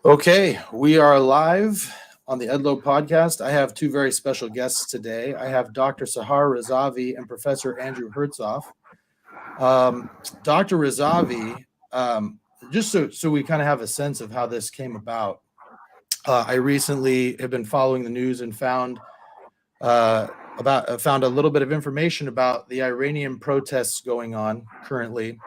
Okay, we are live on the Edlow podcast. I have two very special guests today. I have Dr. Sahar Razavi and Professor Andrew Hertzoff. Dr. Razavi, just so we kind of have a sense of how this came about, I recently have been following the news and found a little bit of information about the Iranian protests going on currently,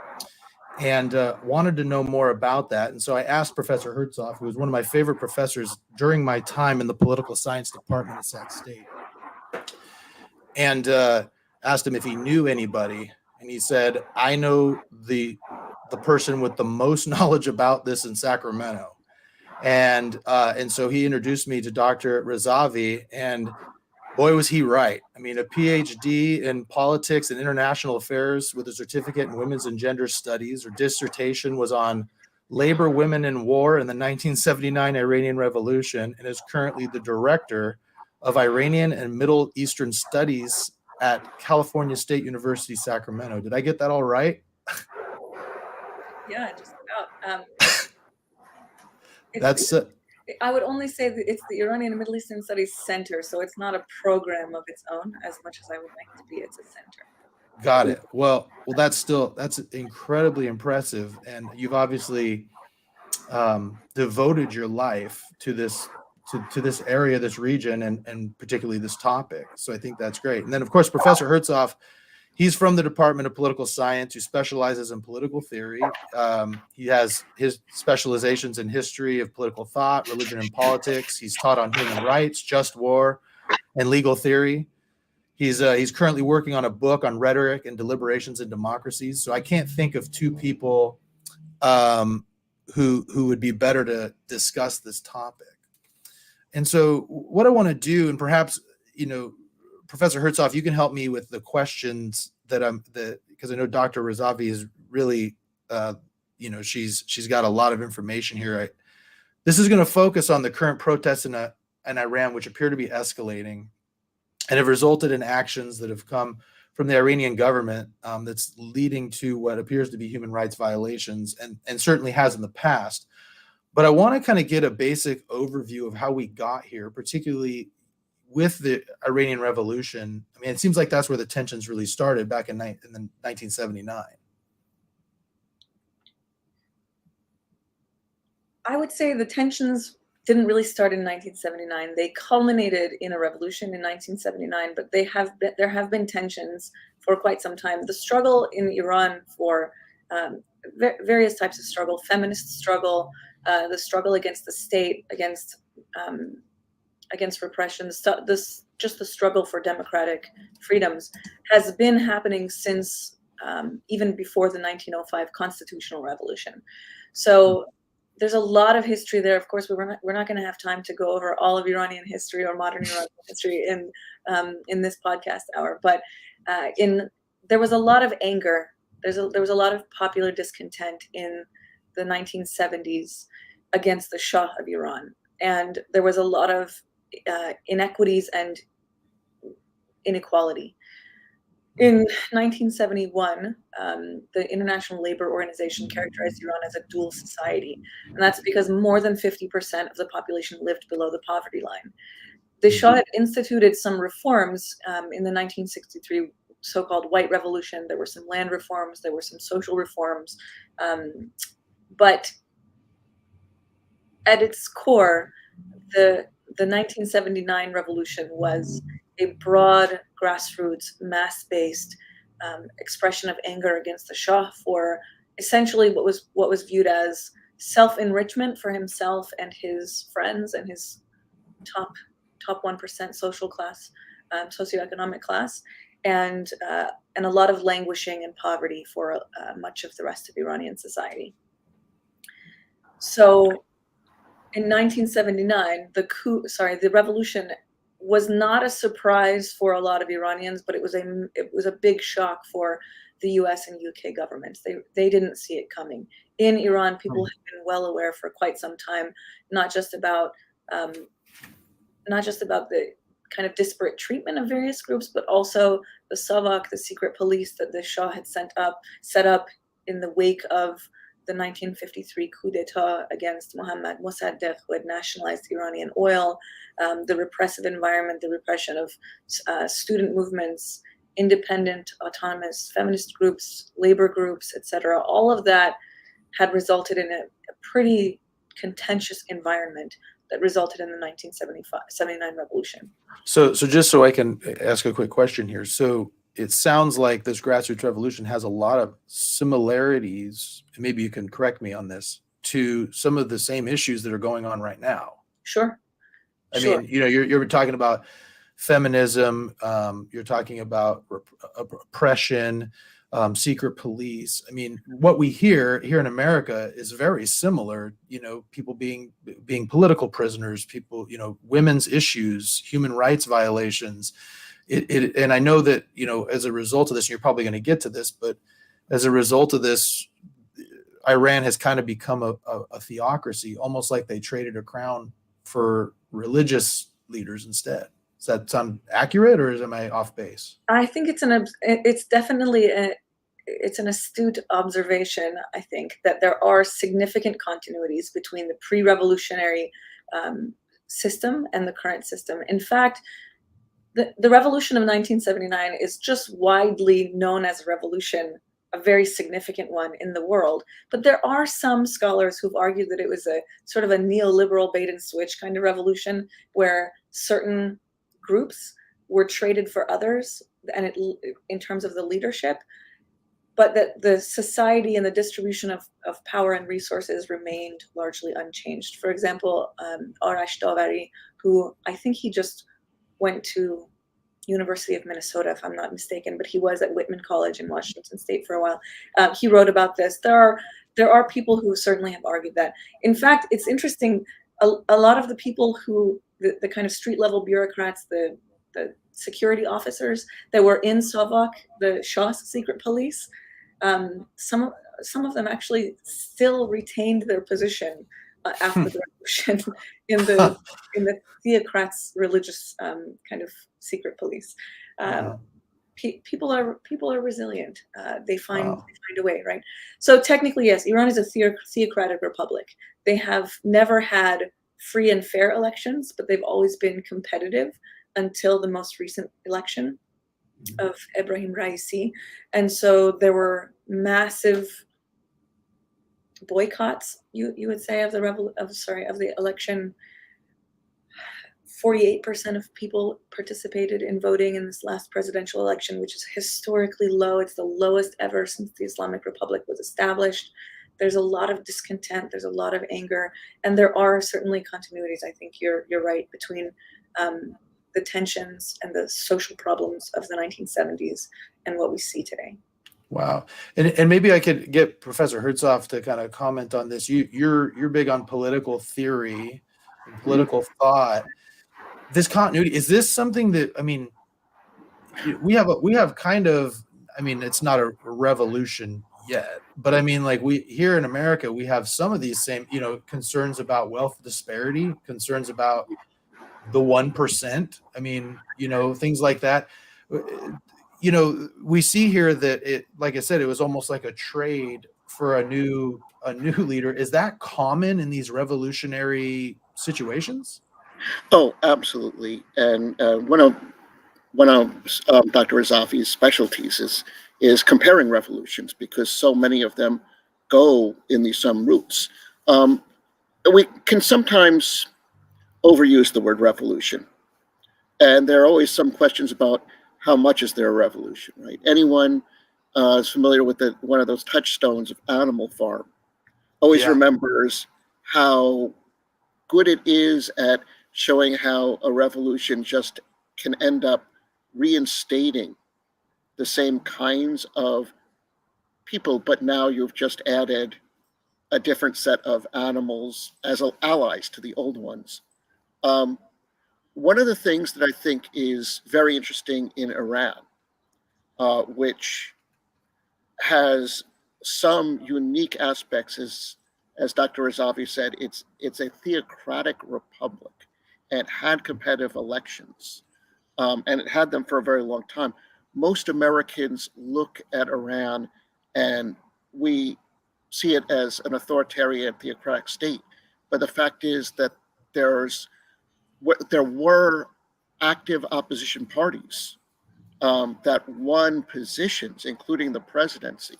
and wanted to know more about that. And so I asked Professor Hertzoff, who was one of my favorite professors during my time in the political science department at Sac State, and asked him if he knew anybody. And he said, I know the person with the most knowledge about this in Sacramento. And so he introduced me to Dr. Razavi, and boy, was he right. I mean, a PhD in politics and international affairs with a certificate in women's and gender studies. Her dissertation was on labor, women, and war in the 1979 Iranian Revolution, and is currently the director of Iranian and Middle Eastern Studies at California State University Sacramento. Did I get that all right? Yeah, just about. That's I would only say that it's the Iranian and Middle Eastern Studies Center, so it's not a program of its own as much as I would like to be. It's a center. Got it. Well, that's incredibly impressive, and you've obviously devoted your life to this area, this region, and particularly this topic. So I think that's great. And then, of course, Professor Hertzoff. He's from the Department of Political Science, who specializes in political theory. He has his specializations in history of political thought, religion, and politics. He's taught on human rights, just war, and legal theory. He's currently working on a book on rhetoric and deliberations in democracies. So I can't think of two people who would be better to discuss this topic. And so what I want to do, and perhaps, Professor Hertzoff, you can help me with the questions because I know Dr. Razavi is really, she's got a lot of information here. This is going to focus on the current protests in Iran, which appear to be escalating and have resulted in actions that have come from the Iranian government that's leading to what appears to be human rights violations, and certainly has in the past. But I want to kind of get a basic overview of how we got here, particularly with the Iranian Revolution. I mean, it seems like that's where the tensions really started back in 1979. I would say the tensions didn't really start in 1979. They culminated in a revolution in 1979, but there have been tensions for quite some time. The struggle in Iran for various types of struggle, feminist struggle, the struggle against the state, against repression, just the struggle for democratic freedoms has been happening since even before the 1905 constitutional revolution. So there's a lot of history there. Of course, we're not going to have time to go over all of Iranian history or modern Iranian history in this podcast hour. But there was a lot of anger. There was a lot of popular discontent in the 1970s against the Shah of Iran, and there was a lot of inequities and inequality. In 1971, the International Labor Organization characterized Iran as a dual society, and that's because more than 50% of the population lived below the poverty line. The Shah had instituted some reforms in the 1963 so-called White Revolution. There were some land reforms, there were some social reforms, but at its core, the 1979 revolution was a broad, grassroots, mass-based expression of anger against the Shah for essentially what was viewed as self-enrichment for himself and his friends and his top 1% social class, socioeconomic class, and a lot of languishing and poverty for much of the rest of Iranian society. So in 1979, the revolution was not a surprise for a lot of Iranians, but it was a big shock for the U.S. and UK governments. They didn't see it coming. In Iran, people have been well aware for quite some time, not just about the kind of disparate treatment of various groups, but also the Savak, the secret police that the Shah had set up in the wake of the 1953 coup d'etat against Mohammad Mossadegh, who had nationalized Iranian oil, the repressive environment, the repression of student movements, independent, autonomous feminist groups, labor groups, etc. All of that had resulted in a pretty contentious environment that resulted in the 1979 revolution. So just so I can ask a quick question here. So it sounds like this grassroots revolution has a lot of similarities, and maybe you can correct me on this, to some of the same issues that are going on right now. Sure. I mean, you're talking about feminism, you're talking about oppression, secret police. I mean, what we hear here in America is very similar. People being political prisoners, people, women's issues, human rights violations. And I know that, as a result of this, and you're probably going to get to this, but as a result of this, Iran has kind of become a theocracy, almost like they traded a crown for religious leaders instead. Does that sound accurate, or am I off base? I think it's definitely it's an astute observation. I think that there are significant continuities between the pre-revolutionary system and the current system. In fact, the revolution of 1979 is just widely known as a revolution, a very significant one in the world. But there are some scholars who've argued that it was a sort of a neoliberal bait and switch kind of revolution, where certain groups were traded for others, and in terms of the leadership, but that the society and the distribution of power and resources remained largely unchanged. For example, Arash Davari, who I think he just went to University of Minnesota, if I'm not mistaken, but he was at Whitman College in Washington State for a while. He wrote about this. There are people who certainly have argued that. In fact, it's interesting. A lot of the people who the kind of street level bureaucrats, the security officers that were in Savak, the Shah's secret police, some of them actually still retained their position after the revolution in the theocrats' religious kind of secret police. People are resilient. They find a way, right? So technically, yes, Iran is a theocratic republic. They have never had free and fair elections, but they've always been competitive until the most recent election of Ebrahim Raisi. And so there were massive boycotts, you would say, of the election. 48% of people participated in voting in this last presidential election, which is historically low. It's the lowest ever since the Islamic Republic was established. There's a lot of discontent. There's a lot of anger, and there are certainly continuities. I think you're right between the tensions and the social problems of the 1970s and what we see today. Wow. And maybe I could get Professor Hertzoff to kind of comment on this. You're big on political theory and political thought. This continuity, is this something that, I mean, we have kind of, I mean, it's not a revolution yet, but I mean, like, we here in America, we have some of these same, concerns about wealth disparity, concerns about the 1%. I mean, things like that. We see here that it, like I said, it was almost like a trade for a new leader. Is that common in these revolutionary situations? Oh, absolutely. And one of Dr. Razavi's specialties is comparing revolutions, because so many of them go in these some routes. We can sometimes overuse the word revolution, and there are always some questions about how much is there a revolution, right? Anyone is familiar with one of those touchstones of Animal Farm always remembers how good it is at showing how a revolution just can end up reinstating the same kinds of people, but now you've just added a different set of animals as allies to the old ones. One of the things that I think is very interesting in Iran, which has some unique aspects, as Dr. Razavi said, it's a theocratic republic, and it had competitive elections, and it had them for a very long time. Most Americans look at Iran, and we see it as an authoritarian theocratic state, but the fact is that there were active opposition parties that won positions, including the presidency,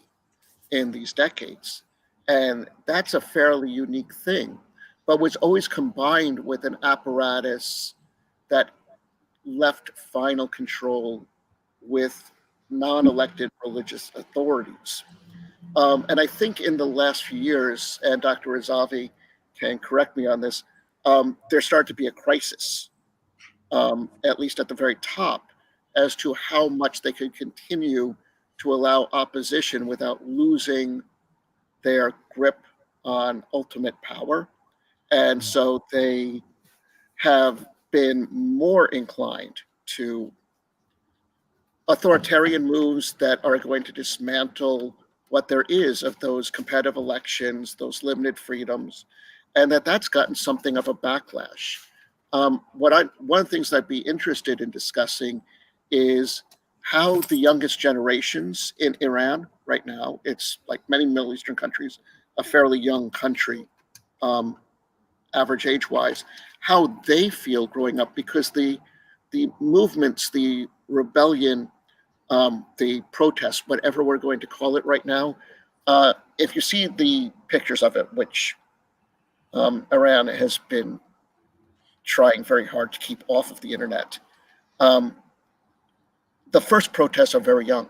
in these decades. And that's a fairly unique thing, but was always combined with an apparatus that left final control with non-elected religious authorities. And I think in the last few years, and Dr. Razavi can correct me on this, there started to be a crisis, at least at the very top, as to how much they could continue to allow opposition without losing their grip on ultimate power. And so they have been more inclined to authoritarian moves that are going to dismantle what there is of those competitive elections, those limited freedoms, and that's gotten something of a backlash. One of the things I'd be interested in discussing is how the youngest generations in Iran right now, it's like many Middle Eastern countries, a fairly young country, average age-wise, how they feel growing up, because the movements, the rebellion, the protests, whatever we're going to call it right now, if you see the pictures of it, which Iran has been trying very hard to keep off of the internet, the first protests are very young.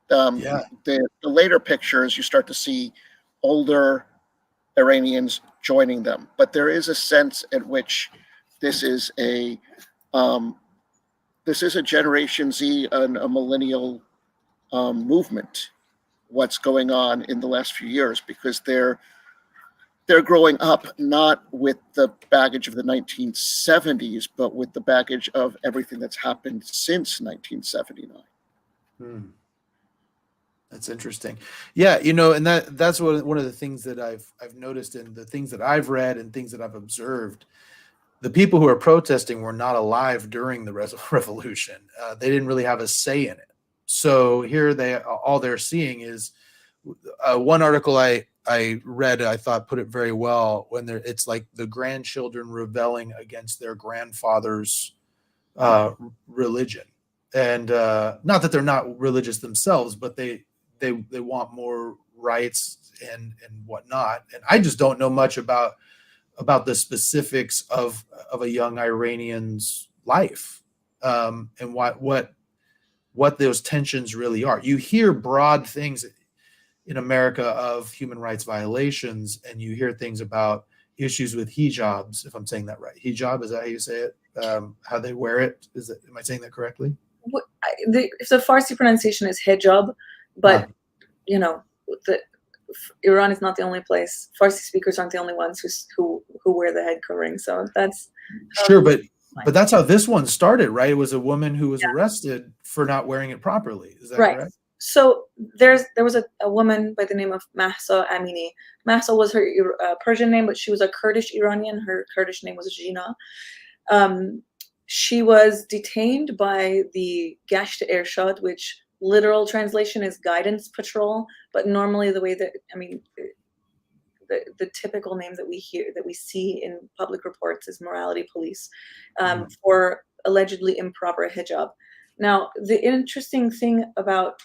The later pictures, you start to see older Iranians joining them, but there is a sense at which this is a Generation Z and a millennial movement. What's going on in the last few years, because they're growing up not with the baggage of the 1970s, but with the baggage of everything that's happened since 1979. That's interesting. Yeah, and that's one of the things that I've noticed, in the things that I've read and things that I've observed. The people who are protesting were not alive during the revolution. They didn't really have a say in it. So here all they're seeing is one article I read, I thought put it very well, when it's like the grandchildren rebelling against their grandfather's religion. And not that they're not religious themselves, but they want more rights and whatnot. And I just don't know much about the specifics of a young Iranian's life, and what those tensions really are. You hear broad things in America of human rights violations, and you hear things about issues with hijabs, if I'm saying that right. Hijab, is that how you say it? How they wear it? Am I saying that correctly? The Farsi pronunciation is hijab, but Iran is not the only place. Farsi speakers aren't the only ones who wear the head covering. So that's sure, but that's how this one started, right? It was a woman who was arrested for not wearing it properly. Is that correct? So there was a woman by the name of Mahsa Amini. Mahsa was her Persian name, but she was a Kurdish Iranian. Her Kurdish name was Jina. She was detained by the Gasht Ershad, which literal translation is guidance patrol, but normally the way that, the typical name that we see in public reports is morality police, for allegedly improper hijab. Now, the interesting thing about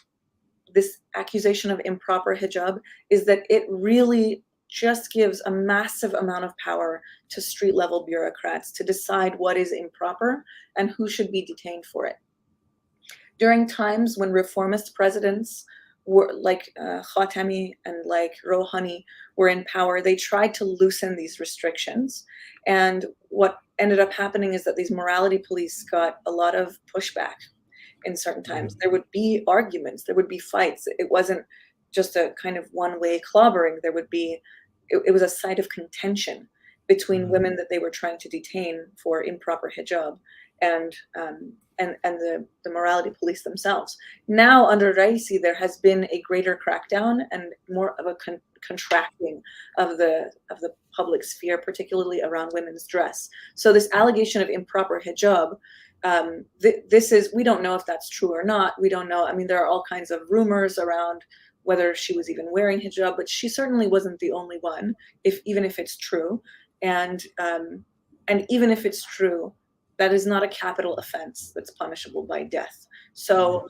this accusation of improper hijab is that it really just gives a massive amount of power to street level bureaucrats to decide what is improper and who should be detained for it. During times when reformist presidents were like Khatami and like Rouhani were in power, they tried to loosen these restrictions. And what ended up happening is that these morality police got a lot of pushback in certain times. There would be arguments, there would be fights. It wasn't just a kind of one-way clobbering. There would be, it was a site of contention between women that they were trying to detain for improper hijab and the morality police themselves. Now under Raisi, there has been a greater crackdown and more of a contracting of the public sphere, particularly around women's dress. So this allegation of improper hijab, this is, we don't know if that's true or not. We don't know. I mean, there are all kinds of rumors around whether she was even wearing hijab, but she certainly wasn't the only one, even if it's true. And even if it's true, that is not a capital offense that's punishable by death. So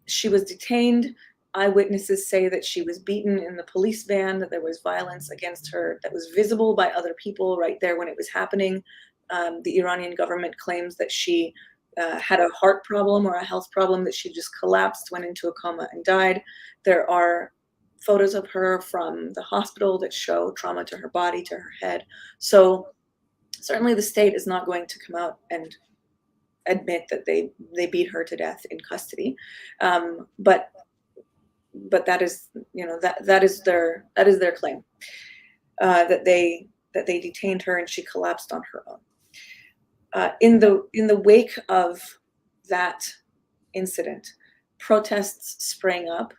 she was detained. Eyewitnesses say that she was beaten in the police van, that there was violence against her that was visible by other people right there when it was happening. The Iranian government claims that she had a heart problem or a health problem, that she just collapsed, went into a coma, and died. There are photos of her from the hospital that show trauma to her body, to her head. So certainly the state is not going to come out and admit that they beat her to death in custody. But that is, that is their claim, that they detained her and she collapsed on her own. In the wake of that incident, protests sprang up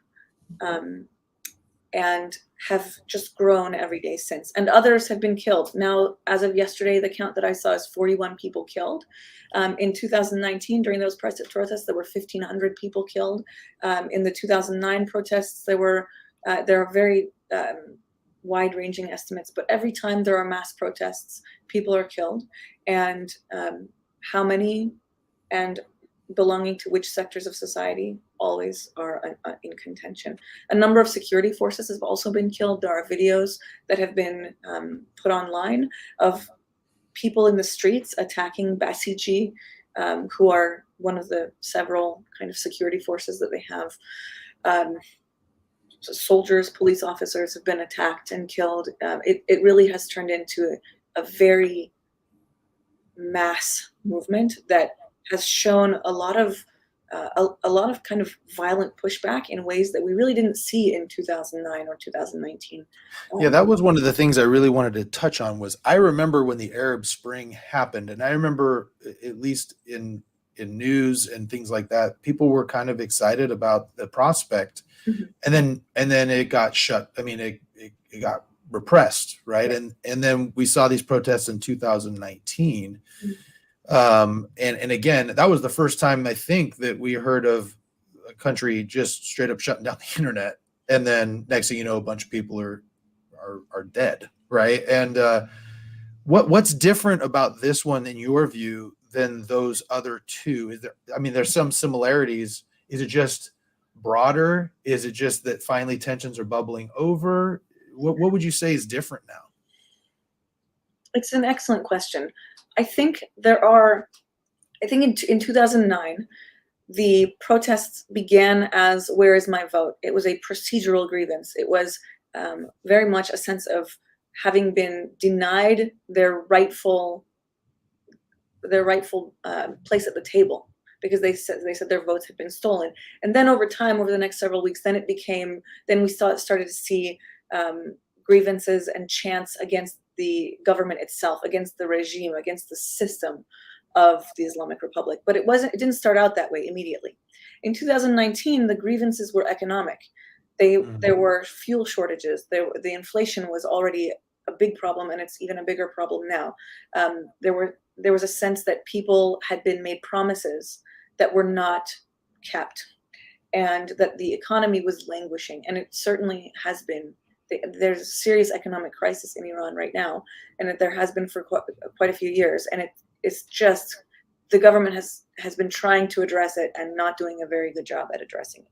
and have just grown every day since. And others have been killed. Now, as of yesterday, the count that I saw is 41 people killed. In 2019, during those protests, there were 1,500 people killed. In the 2009 protests, there are very wide-ranging estimates, but every time there are mass protests, people are killed. And how many and belonging to which sectors of society always are in contention. A number of security forces have also been killed. There are videos that have been put online of people in the streets attacking Basiji, who are one of the several kind of security forces that they have. So soldiers, police officers have been attacked and killed. It really has turned into a very mass movement that has shown a lot of kind of violent pushback in ways that we really didn't see in 2009 or 2019. Yeah, that was one of the things I really wanted to touch on. Was I remember when the Arab Spring happened, and I remember, at least in news and things like that, people were kind of excited about the prospect, and then it got shut. I mean, it got repressed, right? And then we saw these protests in 2019. And again, that was the first time I think that we heard of a country just straight up shutting down the internet, and then next thing you know, a bunch of people are dead, right? And what's different about this one in your view than those other two? Is there? I mean, there's some similarities. Is it just broader? Is it just that finally tensions are bubbling over? What would you say is different now? It's an excellent question. I think in 2009, the protests began as "Where is my vote?" It was a procedural grievance. It was very much a sense of having been denied their rightful place at the table, because they said their votes had been stolen. And then over time, over the next several weeks, then we started to see grievances and chants against the government itself, against the regime, against the system of the Islamic Republic. But it didn't start out that way immediately. In 2019, the grievances were economic. There were fuel shortages. The inflation was already a big problem, and it's even a bigger problem now. There was a sense that people had been made promises that were not kept, and that the economy was languishing, and it certainly has been. There's a serious economic crisis in Iran right now, and there has been for quite a few years. And it's just the government has been trying to address it and not doing a very good job at addressing it.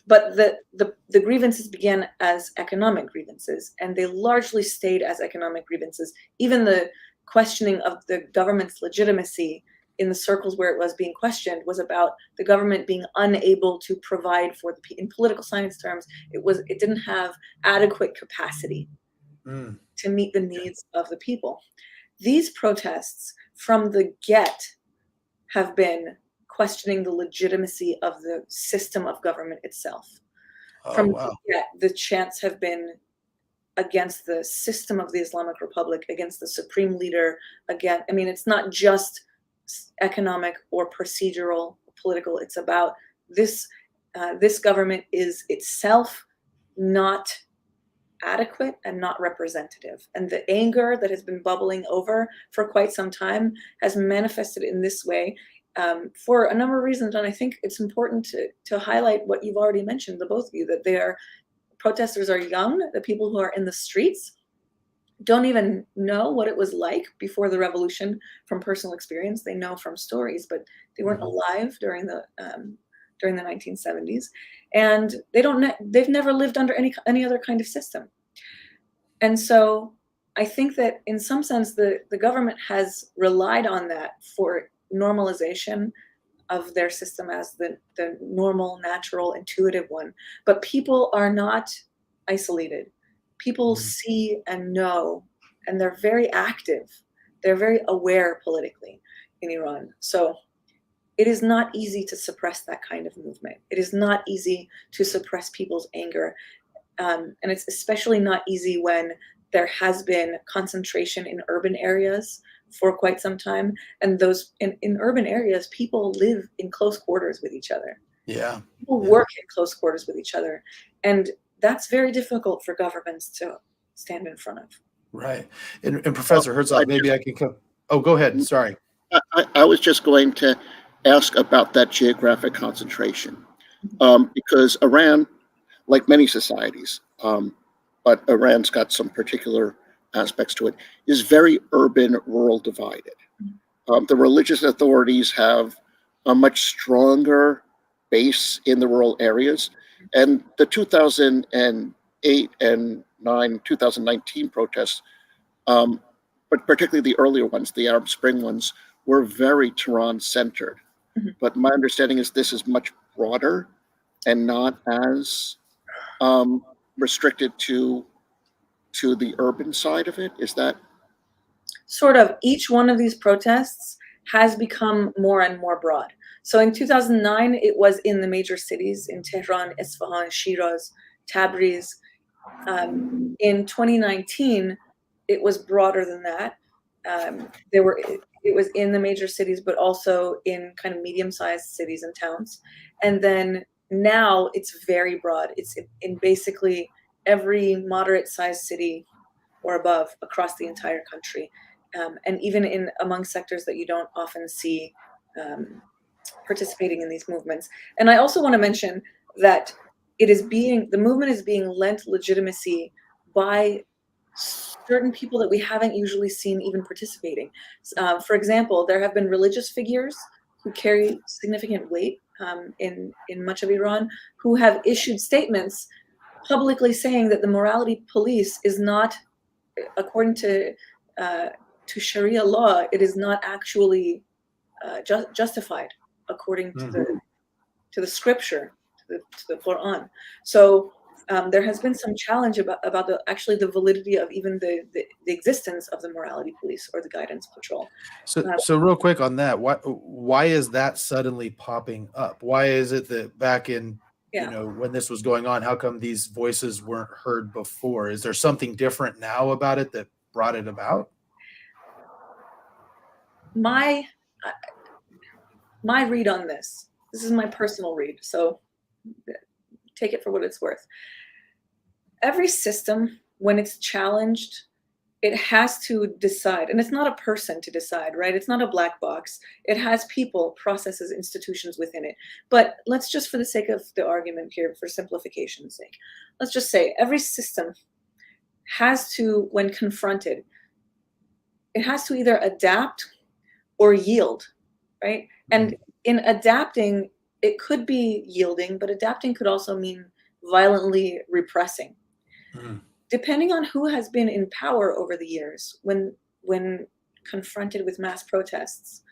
But the grievances began as economic grievances, and they largely stayed as economic grievances. Even the questioning of the government's legitimacy in the circles where it was being questioned was about the government being unable to provide for in political science terms, it didn't have adequate capacity to meet the needs of the people. These protests from the get have been questioning the legitimacy of the system of government itself. The get, the chants have been against the system of the Islamic Republic, against the supreme leader, it's not just economic or procedural, political. It's about this government is itself not adequate and not representative. And the anger that has been bubbling over for quite some time has manifested in this way. for a number of reasons. And I think it's important to highlight what you've already mentioned, the both of you, that protesters are young, the people who are in the streets don't even know what it was like before the revolution from personal experience. They know from stories, but they weren't alive during the 1970s, and they've never lived under any other kind of system. And so I think that in some sense the government has relied on that for normalization of their system as the normal, natural, intuitive one. But people are not isolated. People see and know, and they're very active. They're very aware politically in Iran. So it is not easy to suppress that kind of movement. It is not easy to suppress people's anger. And it's especially not easy when there has been concentration in urban areas for quite some time. And those in urban areas, people live in close quarters with each other. Yeah. People work in close quarters with each other. And that's very difficult for governments to stand in front of. Right. And Professor Hertzoff, maybe I can come. Oh, go ahead. Sorry. I was just going to ask about that geographic concentration, because Iran, like many societies, but Iran's got some particular aspects to it, is very urban-rural divided. The religious authorities have a much stronger base in the rural areas, and the 2008 and 2019 protests, but particularly the earlier ones, the Arab Spring ones, were very Tehran-centered. But my understanding is this is much broader and not as restricted to the urban side of it. Is that? Sort of. Each one of these protests has become more and more broad. So in 2009, it was in the major cities in Tehran, Isfahan, Shiraz, Tabriz. In 2019, it was broader than that. It was in the major cities, but also in kind of medium-sized cities and towns. And then now it's very broad. It's in basically every moderate-sized city or above across the entire country, and even among sectors that you don't often see participating in these movements. And I also want to mention that the movement is being lent legitimacy by certain people that we haven't usually seen even participating. For example, there have been religious figures who carry significant weight in much of Iran who have issued statements publicly saying that the morality police is not, according to Sharia law, it is not actually justified according to the scripture, to the Quran. So there has been some challenge about the validity of even the existence of the morality police or the guidance patrol. So real quick on that, why is that suddenly popping up? Why is it that back in when this was going on, how come these voices weren't heard before? Is there something different now about it that brought it about? My read on this is my personal read, so take it for what it's worth. Every system, when it's challenged, it has to decide, and it's not a person to decide, right? It's not a black box. It has people, processes, institutions within it. But let's just, for the sake of the argument here, for simplification's sake, let's just say every system has to, when confronted, it has to either adapt or yield, right? And in adapting, it could be yielding, but adapting could also mean violently repressing. Depending on who has been in power over the years, when confronted with mass protests,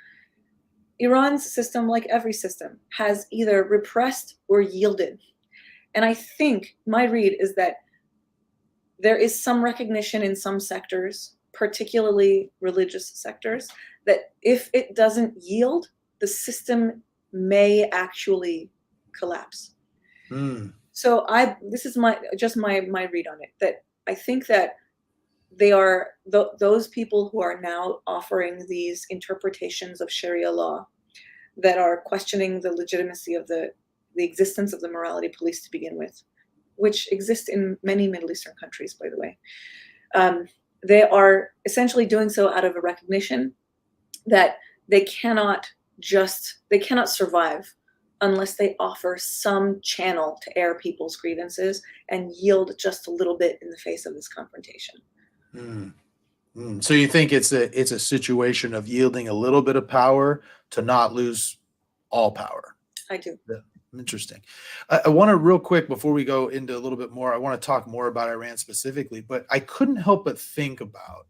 Iran's system, like every system, has either repressed or yielded. And I think my read is that there is some recognition in some sectors, particularly religious sectors, that if it doesn't yield, the system may actually collapse. So this is my read on it, that I think that they are those people who are now offering these interpretations of Sharia law that are questioning the legitimacy of the existence of the morality police to begin with, which exist in many Middle Eastern countries, by the way. They are essentially doing so out of a recognition that they cannot they cannot survive unless they offer some channel to air people's grievances and yield just a little bit in the face of this confrontation. So you think it's a situation of yielding a little bit of power to not lose all power? I do. Yeah. Interesting. I want to real quick before we go into a little bit more, I want to talk more about Iran specifically, but I couldn't help but think about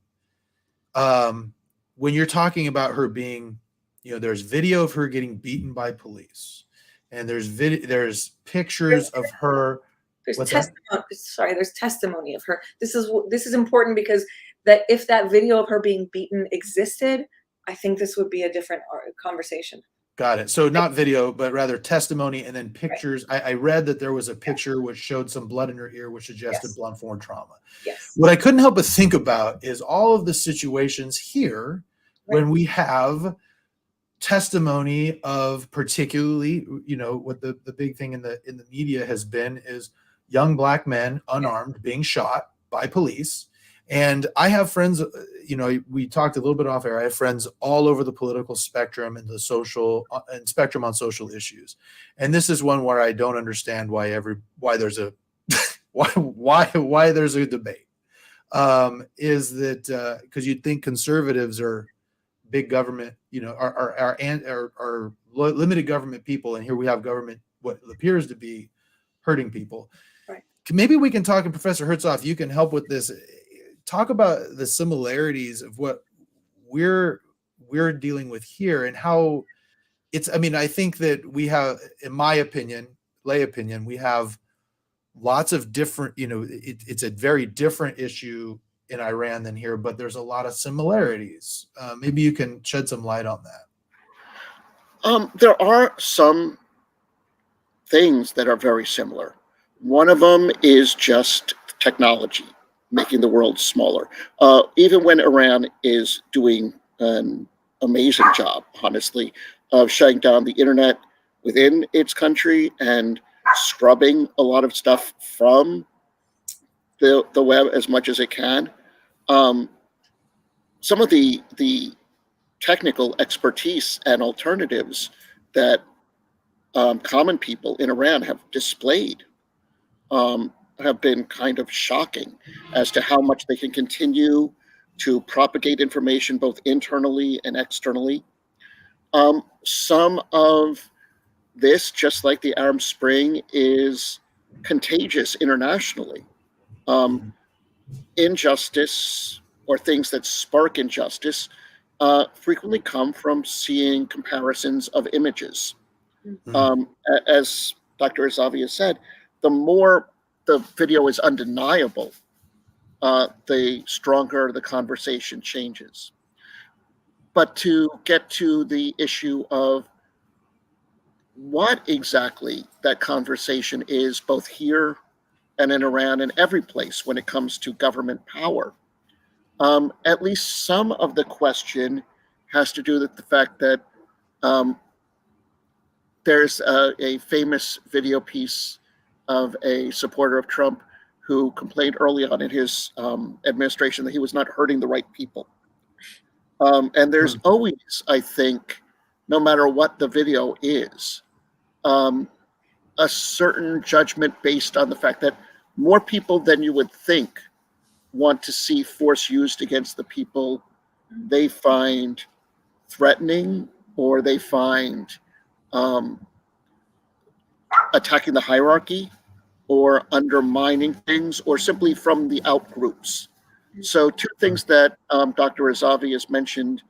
when you're talking about her being, there's video of her getting beaten by police, and there's pictures of her. There's testimony. Sorry, there's testimony of her. This is important because that if that video of her being beaten existed, I think this would be a different conversation. Got it. So not video, but rather testimony and then pictures. Right. I read that there was a picture which showed some blood in her ear, which suggested blunt force trauma. Yes. What I couldn't help but think about is all of the situations here when we have testimony of, particularly, what the big thing in the media has been is young Black men unarmed being shot by police. And I have friends, we talked a little bit off air. I have friends all over the political spectrum and the social and spectrum on social issues. And this is one where I don't understand why there's a why there's a debate. Is that because you'd think conservatives are big government, are limited government people, and here we have government what appears to be hurting people. Right. Maybe we can talk, and Professor Hertzoff, you can help with this. Talk about the similarities of what we're dealing with here and how it's. I mean, I think that we have, in my opinion, lay opinion, we have lots of different. It's a very different issue in Iran than here, but there's a lot of similarities. Maybe you can shed some light on that. There are some things that are very similar. One of them is just technology, making the world smaller. Even when Iran is doing an amazing job, honestly, of shutting down the internet within its country and scrubbing a lot of stuff from the web as much as it can. Some of the technical expertise and alternatives that common people in Iran have displayed have been kind of shocking as to how much they can continue to propagate information both internally and externally. Some of this, just like the Arab Spring, is contagious internationally. Injustice or things that spark injustice frequently come from seeing comparisons of images. As Dr. Razavi has said, the more the video is undeniable, the stronger the conversation changes. But to get to the issue of what exactly that conversation is, both here and in Iran and every place when it comes to government power, at least some of the question has to do with the fact that there's a famous video piece of a supporter of Trump who complained early on in his administration that he was not hurting the right people. And there's always, I think, no matter what the video is, a certain judgment based on the fact that more people than you would think want to see force used against the people they find threatening, or they find attacking the hierarchy or undermining things, or simply from the out groups. So two things that Dr. Razavi has mentioned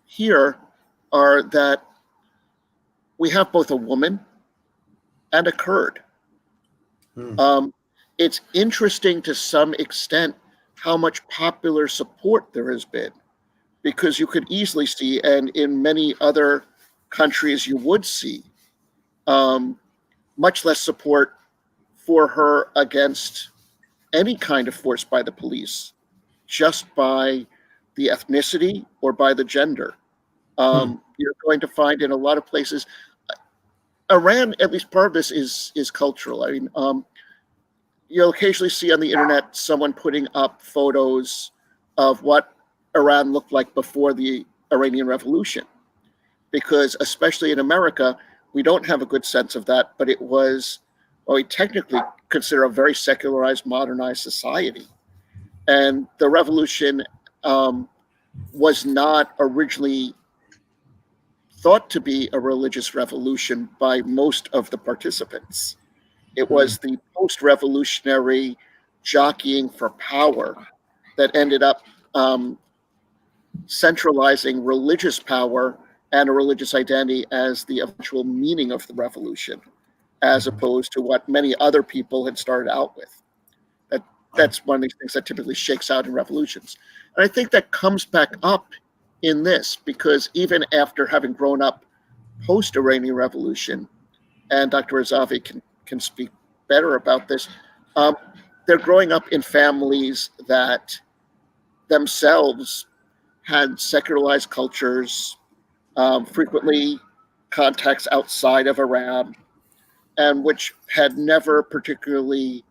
here are that we have both a woman and a Kurd. It's interesting to some extent how much popular support there has been, because you could easily see, and in many other countries you would see, much less support for her against any kind of force by the police, just by the ethnicity or by the gender. You're going to find in a lot of places, Iran, at least part of this is cultural. I mean, you'll occasionally see on the internet someone putting up photos of what Iran looked like before the Iranian Revolution. because especially in America, we don't have a good sense of that, but it was what we technically consider a very secularized, modernized society. And the revolution was not originally thought to be a religious revolution by most of the participants. It was the post-revolutionary jockeying for power that ended up centralizing religious power and a religious identity as the eventual meaning of the revolution, as opposed to what many other people had started out with. That's one of these things that typically shakes out in revolutions. And I think that comes back up in this, because even after having grown up post-Iranian Revolution, and Dr. Razavi can speak better about this, they're growing up in families that themselves had secularized cultures, frequently contacts outside of Iran, and which had never particularly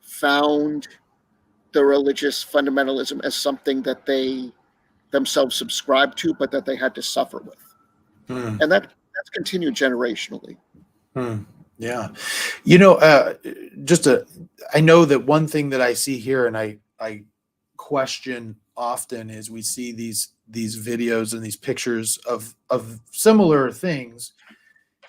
found the religious fundamentalism as something that they themselves subscribed to, but that they had to suffer with. And that's continued generationally. Yeah. I know that one thing that I see here, and I question often, is we see these videos and these pictures of similar things,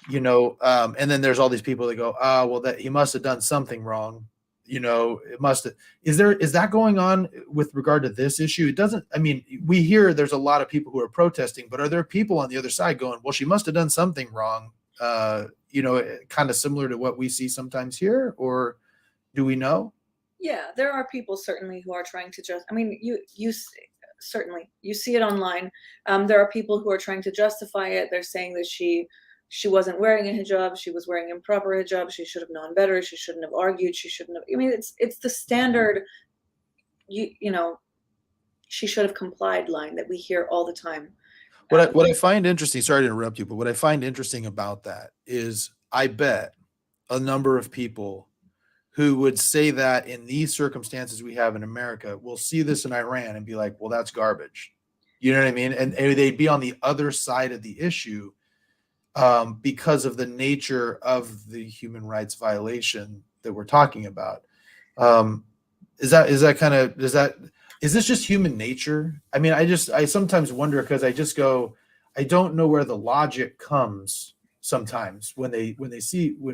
and then there's all these people that go, well, that he must have done something wrong. It must have. Is that going on with regard to this issue? It doesn't. I mean, we hear there's a lot of people who are protesting, but are there people on the other side going, well, she must have done something wrong? Kind of similar to what we see sometimes here, or do we know? Yeah, there are people certainly who are trying to just. I mean, you certainly you see it online. There are people who are trying to justify it. They're saying that she wasn't wearing a hijab. She was wearing improper hijab. She should have known better. She shouldn't have argued. She shouldn't have. I mean, it's the standard. She should have complied line that we hear all the time. What I find interesting, sorry to interrupt you, but what I find interesting about that is I bet a number of people who would say that in these circumstances we have in America will see this in Iran and be like, well, that's garbage. You know what I mean? And they'd be on the other side of the issue because of the nature of the human rights violation that we're talking about. Is this just human nature? I mean, I sometimes wonder, because I just go, I don't know where the logic comes sometimes when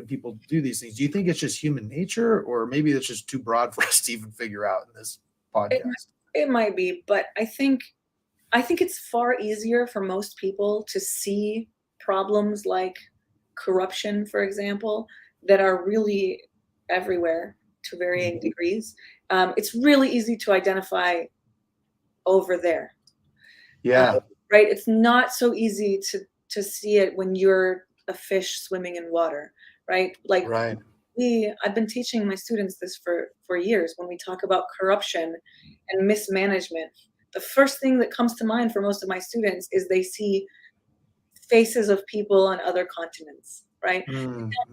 people do these things. Do you think it's just human nature, or maybe it's just too broad for us to even figure out in this podcast? It might be, but I think it's far easier for most people to see problems like corruption, for example, that are really everywhere to varying degrees. It's really easy to identify over there. Yeah. Right. It's not so easy to see it when you're a fish swimming in water. Right. Like, right. I've been teaching my students this for years. When we talk about corruption and mismanagement, the first thing that comes to mind for most of my students is they see faces of people on other continents, right?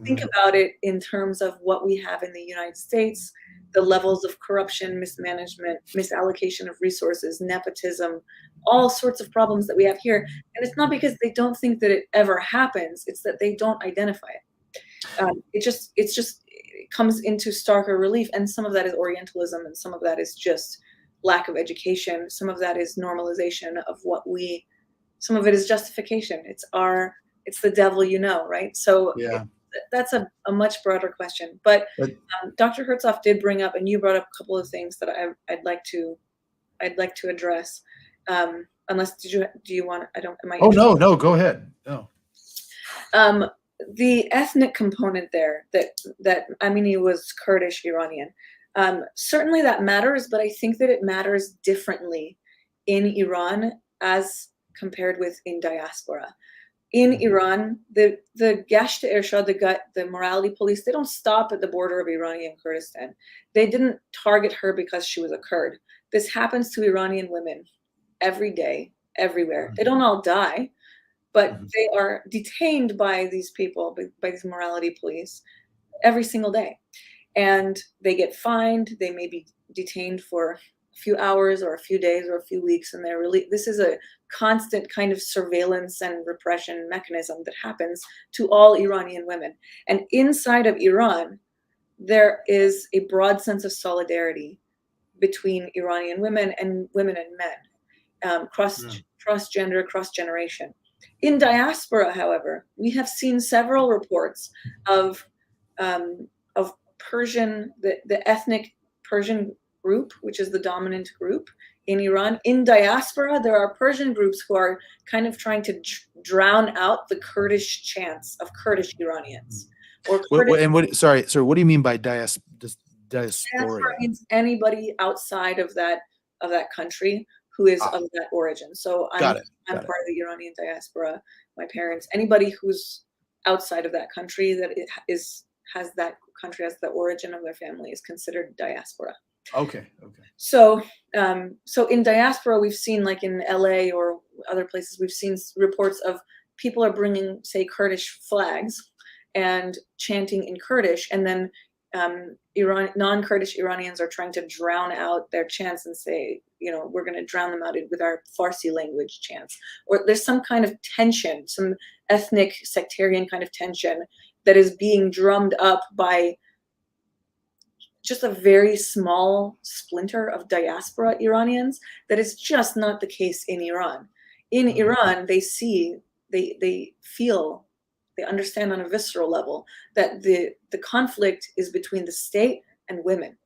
Think about it in terms of what we have in the United States, the levels of corruption, mismanagement, misallocation of resources, nepotism, all sorts of problems that we have here. And it's not because they don't think that it ever happens, it's that they don't identify it. It comes into starker relief, and some of that is Orientalism, and some of that is just lack of education. Some of that is normalization of some of it is justification. It's the devil, right? So yeah. That's a much broader question. But Dr. Hertzoff did bring up, and you brought up a couple of things that I'd like to address. Unless do you want? I don't. Am I? Oh no, go ahead. No. The ethnic component there, that Amini was Kurdish Iranian. Certainly that matters, but I think that it matters differently in Iran as compared with in diaspora. In Iran, the Gasht Irshad, the morality police, they don't stop at the border of Iranian Kurdistan. They didn't target her because she was a Kurd. This happens to Iranian women every day, everywhere. They don't all die, but they are detained by these people, by these morality police, every single day. And they get fined. They may be detained for few hours or a few days or a few weeks, and this is a constant kind of surveillance and repression mechanism that happens to all Iranian women. And inside of Iran, there is a broad sense of solidarity between Iranian women and men, cross-gender, cross-generation. In diaspora, however, we have seen several reports of Persian, the ethnic Persian group, which is the dominant group in Iran. In diaspora, there are Persian groups who are kind of trying to drown out the Kurdish chants of Kurdish Iranians. Or Kurdish, sorry, what do you mean by diaspora? Diaspora means anybody outside of that country who is of that origin. So I'm part of the Iranian diaspora. My parents, anybody who's outside of that country that has that country as the origin of their family is considered diaspora. Okay. So in diaspora, we've seen, like in LA or other places, we've seen reports of people are bringing, say, Kurdish flags and chanting in Kurdish, and then non-Kurdish Iranians are trying to drown out their chants and say, we're going to drown them out with our Farsi language chants. Or there's some kind of tension, some ethnic sectarian kind of tension that is being drummed up by just a very small splinter of diaspora Iranians. That is just not the case in Iran. In Iran, they feel, they understand on a visceral level that the conflict is between the state and women.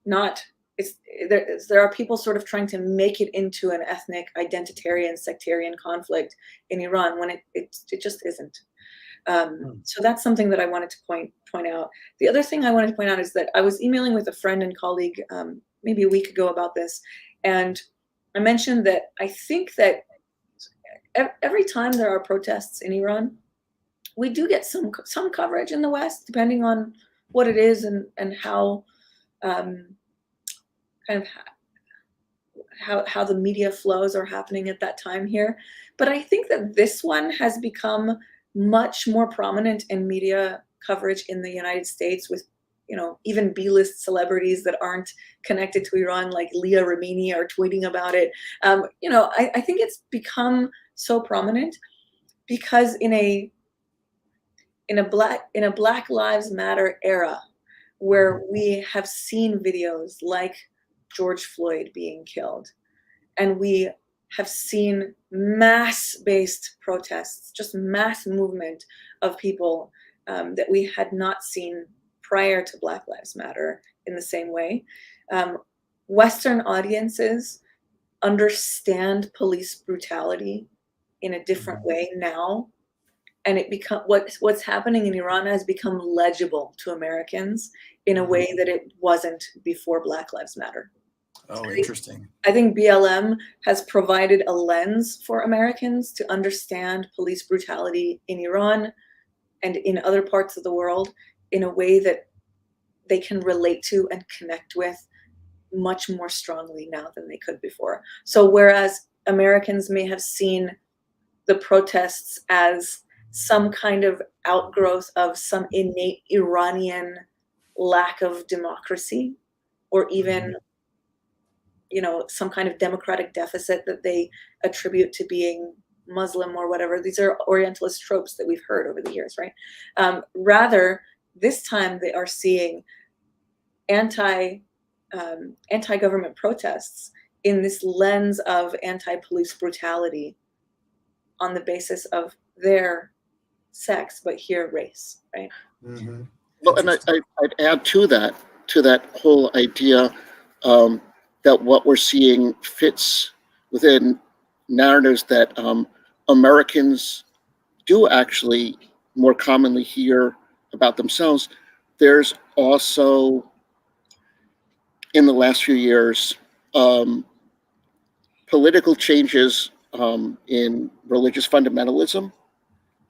There are people sort of trying to make it into an ethnic, identitarian, sectarian conflict in Iran when it just isn't. So that's something that I wanted to point out. The other thing I wanted to point out is that I was emailing with a friend and colleague maybe a week ago about this, and I mentioned that I think that every time there are protests in Iran, we do get some coverage in the West, depending on what it is and how how the media flows are happening at that time here. But I think that this one has become much more prominent in media coverage in the United States, with even B-list celebrities that aren't connected to Iran, like Leah Remini, are tweeting about it. I think it's become so prominent because in a Black Lives Matter era, where we have seen videos like George Floyd being killed, and we have seen mass-based protests, just mass movement of people that we had not seen prior to Black Lives Matter in the same way. Western audiences understand police brutality in a different way now, and what's happening in Iran has become legible to Americans in a way that it wasn't before Black Lives Matter. Oh, interesting. I think BLM has provided a lens for Americans to understand police brutality in Iran and in other parts of the world in a way that they can relate to and connect with much more strongly now than they could before. So whereas Americans may have seen the protests as some kind of outgrowth of some innate Iranian lack of democracy, or even some kind of democratic deficit that they attribute to being Muslim or whatever. These are Orientalist tropes that we've heard over the years, right? Rather, this time they are seeing anti-government protests in this lens of anti-police brutality on the basis of their sex, but here race, right? Mm-hmm. Well, and I'd add to that whole idea that what we're seeing fits within narratives that Americans do actually more commonly hear about themselves. There's also, in the last few years, political changes in religious fundamentalism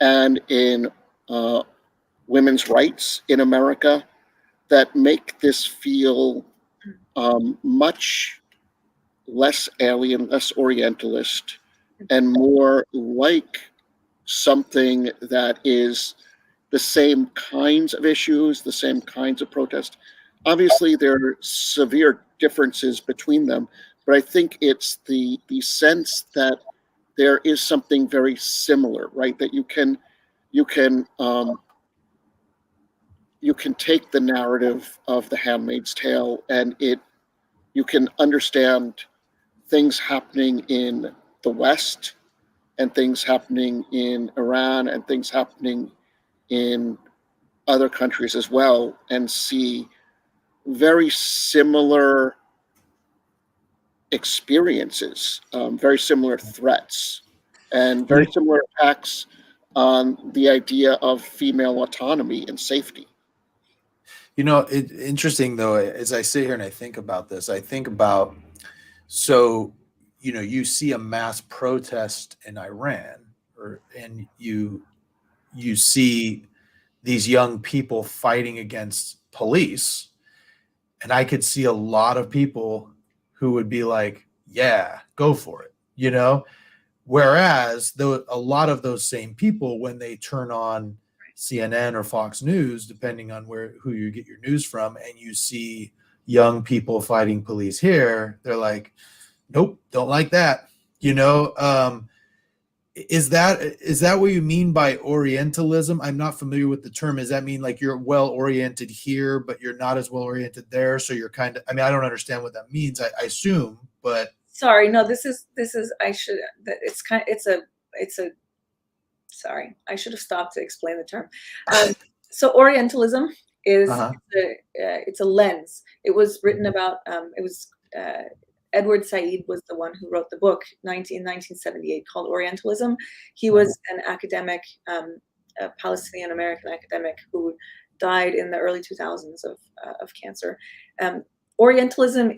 and in women's rights in America that make this feel much less alien, less Orientalist, and more like something that is the same kinds of issues, the same kinds of protests. Obviously, there are severe differences between them, but I think it's the sense that there is something very similar, right? That you can take the narrative of The Handmaid's Tale, and you can understand things happening in the West and things happening in Iran and things happening in other countries as well, and see very similar experiences, very similar threats, and very similar attacks on the idea of female autonomy and safety. You know, interesting though, as I sit here and I think about this, I think about, so, you know, you see a mass protest in Iran, and you see these young people fighting against police, and I could see a lot of people who would be like, yeah, go for it, you know? Whereas a lot of those same people, when they turn on CNN or Fox News, depending on who you get your news from, and you see young people fighting police here, they're like, nope, don't like that. You know, is that what you mean by Orientalism? I'm not familiar with the term. Does that mean like you're well oriented here, but you're not as well oriented there? So you're kind of, I mean, I don't understand what that means. I assume, but sorry, no, sorry, I should have stopped to explain the term. So Orientalism is it's a lens. It was written about. Edward Said was the one who wrote the book in 1978 called Orientalism. He was an academic, a Palestinian American academic who died in the early 2000s of cancer. Orientalism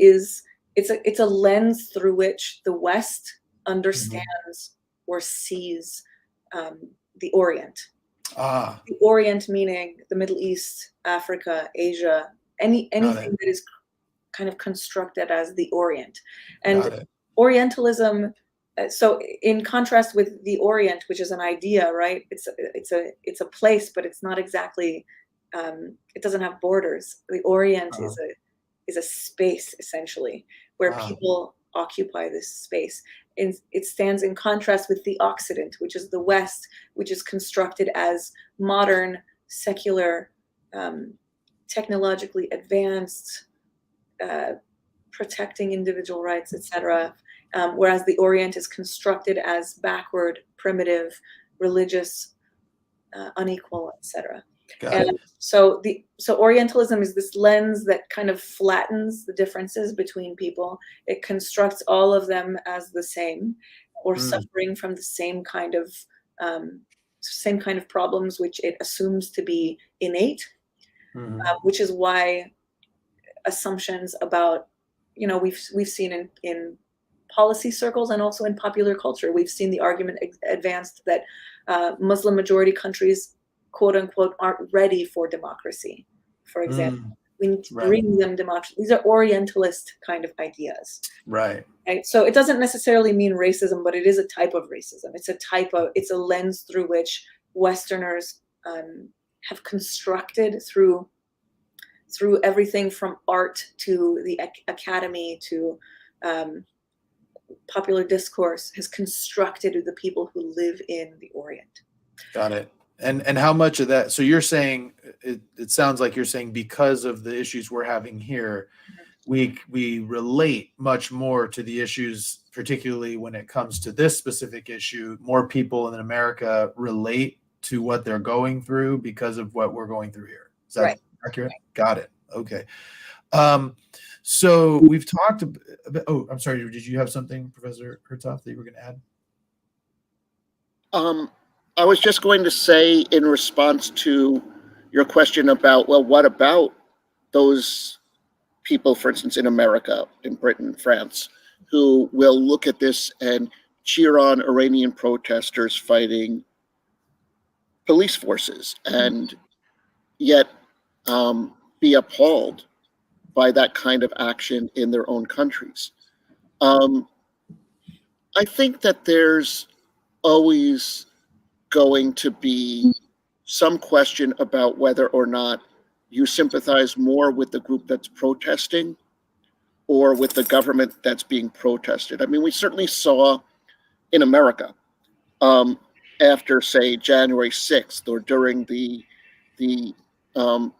it's a lens through which the West understands or sees the Orient. The Orient meaning the Middle East, Africa, Asia, anything that is kind of constructed as the Orient. And Orientalism, so in contrast with the Orient, which is an idea, right? It's a place, but it's not exactly, it doesn't have borders. The Orient is a space, essentially, where people occupy this space. And it stands in contrast with the Occident, which is the West, which is constructed as modern, secular, technologically advanced, protecting individual rights, etc. Whereas the Orient is constructed as backward, primitive, religious, unequal, etc. And so Orientalism is this lens that kind of flattens the differences between people. It constructs all of them as the same, or suffering from the same kind of problems, which it assumes to be innate, which is why assumptions about, you know, we've seen in policy circles and also in popular culture, we've seen the argument advanced that Muslim majority countries, quote unquote, aren't ready for democracy, for example. We need to bring them democracy. These are Orientalist kind of ideas. Right. So it doesn't necessarily mean racism, but it is a type of racism. It's a lens through which Westerners have constructed through everything from art to the academy to popular discourse, has constructed the people who live in the Orient. Got it. And how much of that, so you're saying, it sounds like you're saying because of the issues we're having here, we relate much more to the issues, particularly when it comes to this specific issue. More people in America relate to what they're going through because of what we're going through here. Is that accurate? Right. Got it. Okay. So we've talked about, I'm sorry, did you have something, Professor Hertzoff, that you were going to add? I was just going to say, in response to your question about, well, what about those people, for instance, in America, in Britain, France, who will look at this and cheer on Iranian protesters fighting police forces and yet be appalled by that kind of action in their own countries. I think that there's always going to be some question about whether or not you sympathize more with the group that's protesting or with the government that's being protested. I mean, we certainly saw in America after, say, January 6th or during the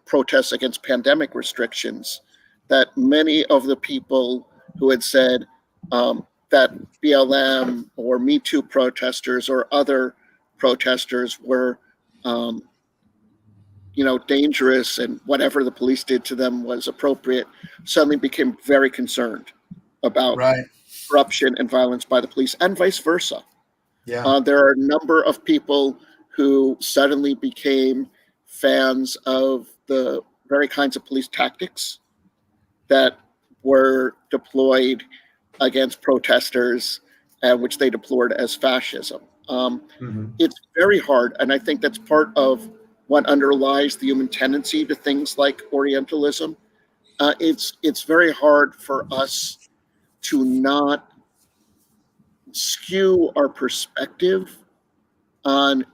protests against pandemic restrictions, that many of the people who had said that BLM or Me Too protesters or other protesters were, dangerous and whatever the police did to them was appropriate, suddenly became very concerned about Right. corruption and violence by the police, and vice versa. Yeah. There are a number of people who suddenly became fans of the very kinds of police tactics that were deployed against protesters, which they deplored as fascism. It's very hard, and I think that's part of what underlies the human tendency to things like Orientalism. It's very hard for us to not skew our perspective on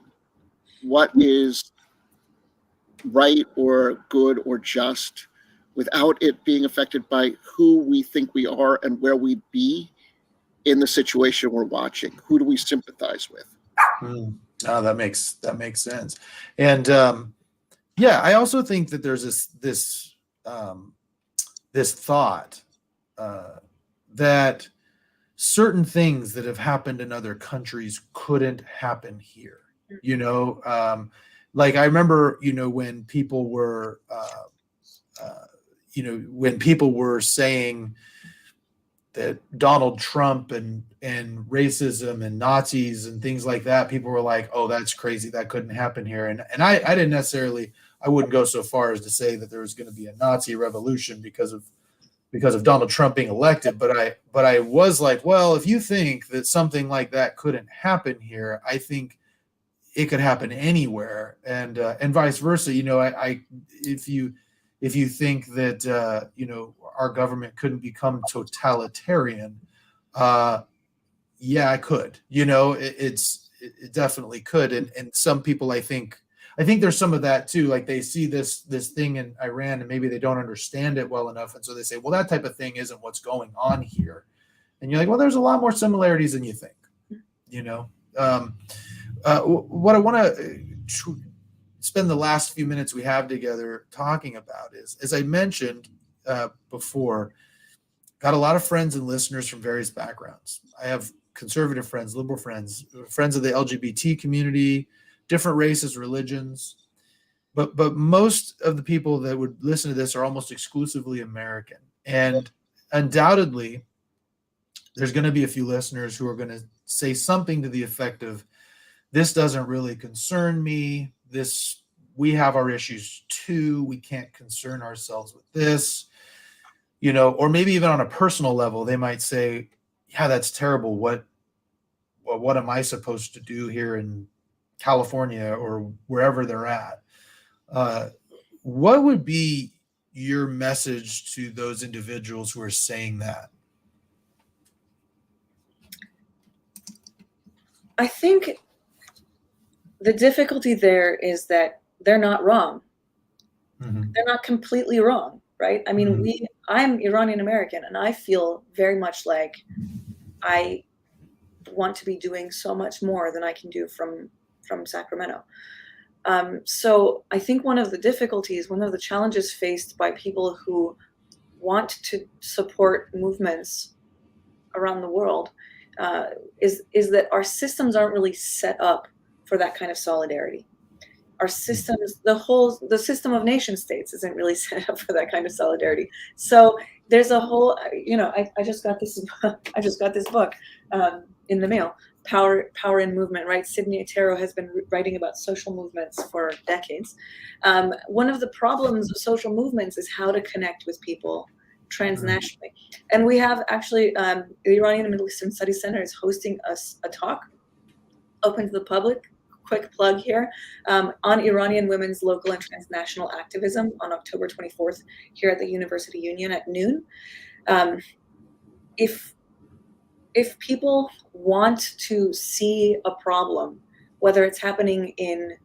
what is right or good or just without it being affected by who we think we are and where we'd be in the situation we're watching. Who do we sympathize with? Oh, that makes sense. And I also think that there's this thought that certain things that have happened in other countries couldn't happen here. Like I remember, when people were, saying that Donald Trump and racism and Nazis and things like that, people were like, "Oh, that's crazy. That couldn't happen here." And I didn't necessarily, I wouldn't go so far as to say that there was going to be a Nazi revolution because of Donald Trump being elected. But I was like, well, if you think that something like that couldn't happen here, I think it could happen anywhere, and vice versa. If you think that our government couldn't become totalitarian, it could. It definitely could, and some people, I think there's some of that too. Like they see this thing in Iran and maybe they don't understand it well enough, and so they say, well, that type of thing isn't what's going on here. And you're like, well, there's a lot more similarities than you think. What I want to spend the last few minutes we have together talking about is, as I mentioned before, got a lot of friends and listeners from various backgrounds. I have conservative friends, liberal friends, friends of the LGBT community, different races, religions, but most of the people that would listen to this are almost exclusively American. And undoubtedly, there's going to be a few listeners who are going to say something to the effect of, this doesn't really concern me. We have our issues too. We can't concern ourselves with this, or maybe even on a personal level, they might say, yeah, that's terrible. What am I supposed to do here in California or wherever they're at? What would be your message to those individuals who are saying that? I think the difficulty there is that they're not wrong. Mm-hmm. They're not completely wrong, right? I mean, Mm-hmm. I'm Iranian American, and I feel very much like I want to be doing so much more than I can do from Sacramento. So I think one of the difficulties, one of the challenges faced by people who want to support movements around the world is that our systems aren't really set up for that kind of solidarity. Our systems, the system of nation states isn't really set up for that kind of solidarity. So there's a whole, I just got this book in the mail, Power in Movement, right? Sidney Otero has been writing about social movements for decades. One of the problems of social movements is how to connect with people transnationally. And we have actually, the Iranian and Middle Eastern Studies Center is hosting us a talk open to the public, quick plug here, on Iranian women's local and transnational activism on October 24th here at the University Union at noon. If people want to see a problem, whether it's happening in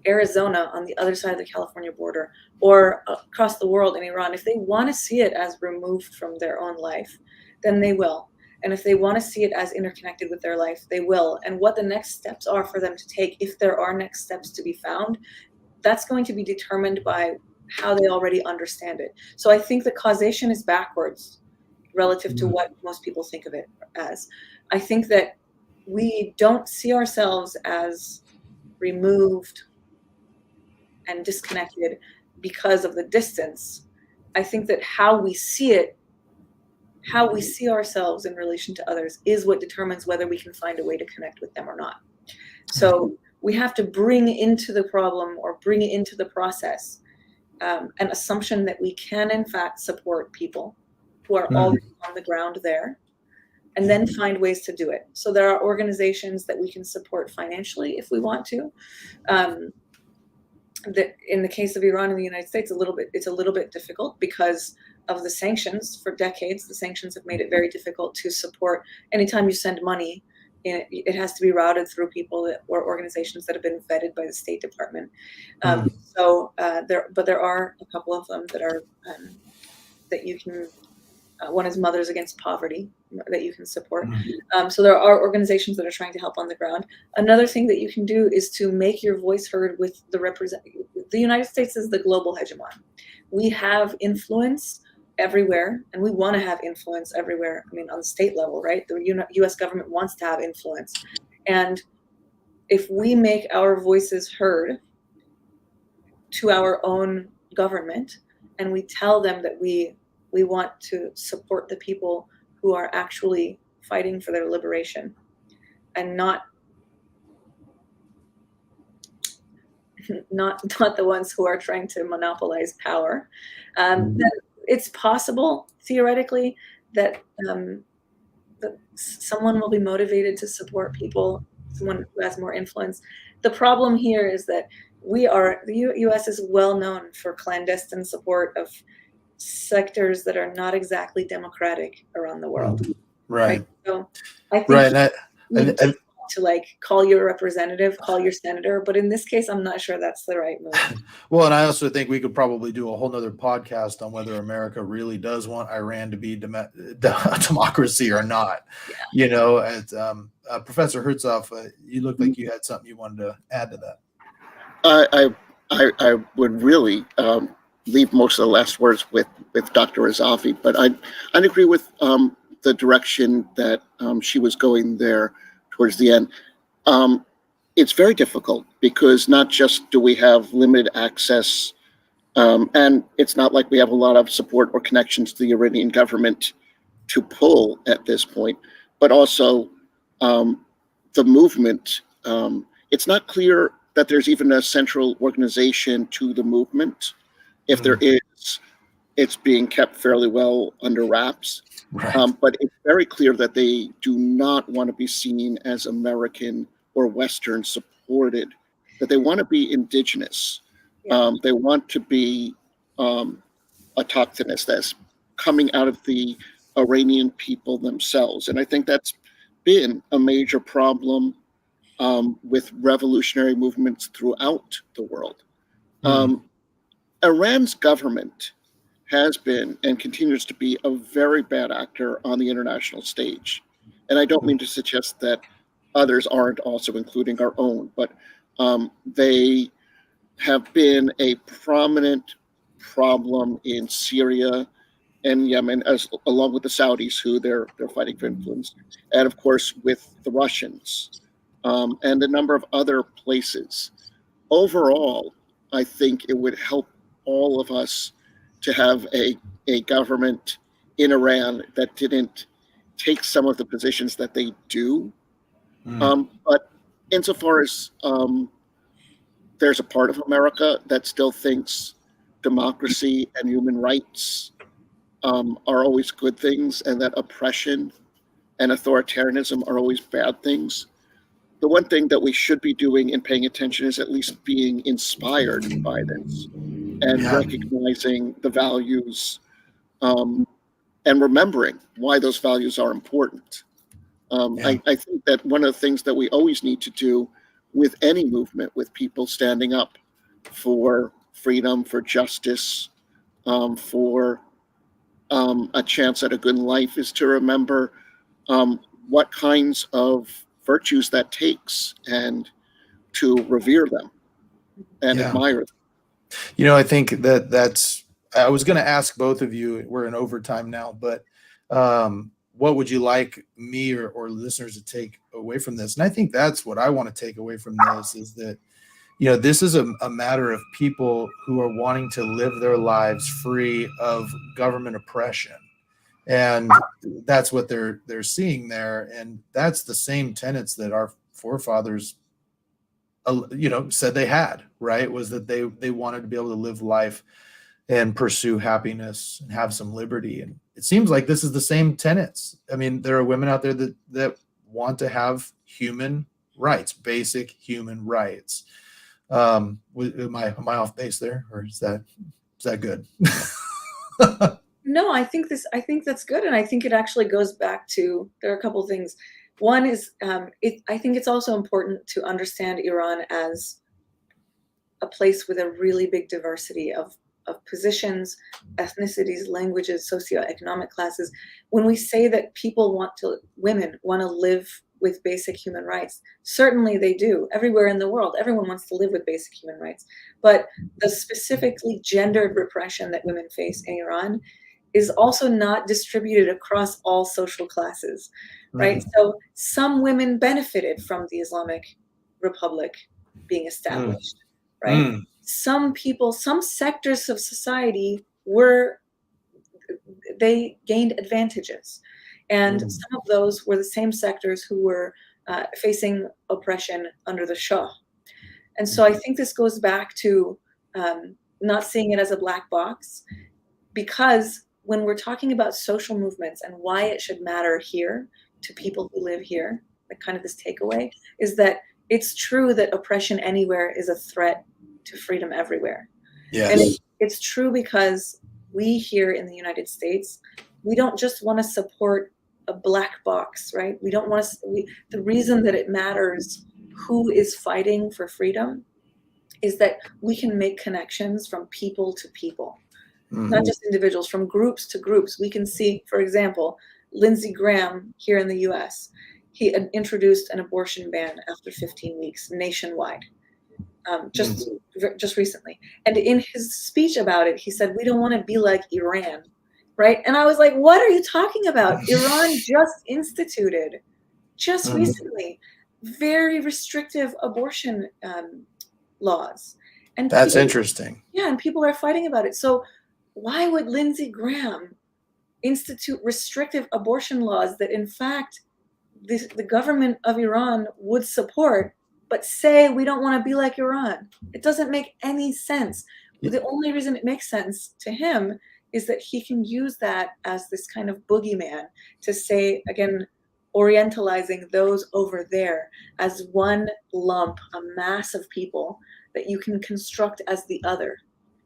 Arizona on the other side of the California border or across the world in Iran, if they want to see it as removed from their own life, then they will. And if they want to see it as interconnected with their life, they will. And what the next steps are for them to take, if there are next steps to be found, that's going to be determined by how they already understand it. So I think the causation is backwards relative to what most people think of it as. I think that we don't see ourselves as removed and disconnected because of the distance. I think that how we see it, how we see ourselves in relation to others, is what determines whether we can find a way to connect with them or not. So we have to bring into the problem, or bring into the process, an assumption that we can in fact support people who are already on the ground there, and then find ways to do it. So there are organizations that we can support financially if we want to. In the case of Iran and the United States, it's a little bit difficult because of the sanctions. For decades, the sanctions have made it very difficult to support. Anytime you send money, it has to be routed through people or organizations that have been vetted by the State Department. There are a couple of them that are that you can. One is Mothers Against Poverty that you can support. So there are organizations that are trying to help on the ground. Another thing that you can do is to make your voice heard with the United States is the global hegemon. We have influence everywhere, and we want to have influence everywhere. I mean, on the state level, right? The U.S. government wants to have influence. And if we make our voices heard to our own government, and we tell them that we want to support the people who are actually fighting for their liberation, and not the ones who are trying to monopolize power. Then it's possible, theoretically, that someone will be motivated to support people, someone who has more influence. The problem here is that the U.S. is well known for clandestine support of sectors that are not exactly democratic around the world. Right. So I think and to like call your representative, call your senator, but in this case, I'm not sure that's the right move. Well, and I also think we could probably do a whole nother podcast on whether America really does want Iran to be democracy or not. Yeah. You know, as Professor Hertzoff, you look like you had something you wanted to add to that. I would really leave most of the last words with Dr. Razavi, but I'd agree with the direction that she was going there towards the end. It's very difficult because not just do we have limited access, and it's not like we have a lot of support or connections to the Iranian government to pull at this point, but also the movement. It's not clear that there's even a central organization to the movement. If there is, it's being kept fairly well under wraps. Right. But it's very clear that they do not want to be seen as American or Western supported, that they want to be indigenous. Yeah. They want to be autochthonous, that's coming out of the Iranian people themselves. And I think that's been a major problem with revolutionary movements throughout the world. Iran's government has been and continues to be a very bad actor on the international stage. And I don't mean to suggest that others aren't also, including our own, but they have been a prominent problem in Syria and Yemen, along with the Saudis, who they're fighting for influence, and of course with the Russians, and a number of other places. Overall, I think it would help all of us to have a government in Iran that didn't take some of the positions that they do. But insofar as there's a part of America that still thinks democracy and human rights are always good things, and that oppression and authoritarianism are always bad things, the one thing that we should be doing and paying attention is at least being inspired by this and recognizing the values and remembering why those values are important. I think that one of the things that we always need to do with any movement, with people standing up for freedom, for justice, for a chance at a good life, is to remember what kinds of virtues that takes, and to revere them and admire them. You know, I think that's, I was going to ask both of you, we're in overtime now, but what would you like me or listeners to take away from this? And I think that's what I want to take away from this, is that, you know, this is a matter of people who are wanting to live their lives free of government oppression. And that's what they're seeing there. And that's the same tenets that our forefathers, you know, said they had, right? Was that they wanted to be able to live life and pursue happiness and have some liberty. And it seems like this is the same tenets. I mean, there are women out there that want to have human rights, basic human rights. Am I off base there, or is that good? No, I think that's good, and I think it actually goes back to, there are a couple of things. One is, I think it's also important to understand Iran as a place with a really big diversity of positions, ethnicities, languages, socioeconomic classes. When we say that women want to live with basic human rights, certainly they do. Everywhere in the world, everyone wants to live with basic human rights. But the specifically gendered repression that women face in Iran is also not distributed across all social classes, right? Mm. So some women benefited from the Islamic Republic being established, right? Mm. Some people, some sectors of society they gained advantages. And some of those were the same sectors who were facing oppression under the Shah. And so I think this goes back to not seeing it as a black box, because when we're talking about social movements and why it should matter here to people who live here, like kind of this takeaway is that it's true that oppression anywhere is a threat to freedom everywhere. Yes. And it's true because we here in the United States, we don't just want to support a black box, right? We don't want to, the reason that it matters who is fighting for freedom is that we can make connections from people to people. Not just individuals, from groups to groups. We can see, for example, Lindsey Graham here in the US, he introduced an abortion ban after 15 weeks nationwide, just recently. And in his speech about it, he said, we don't want to be like Iran, right? And I was like, what are you talking about? Iran just instituted, just recently, very restrictive abortion laws. And that's interesting. Yeah, and people are fighting about it. So why would Lindsey Graham institute restrictive abortion laws that, in fact, the government of Iran would support, but say we don't want to be like Iran? It doesn't make any sense. The only reason it makes sense to him is that he can use that as this kind of boogeyman to say, again, orientalizing those over there as one lump, a mass of people that you can construct as the other.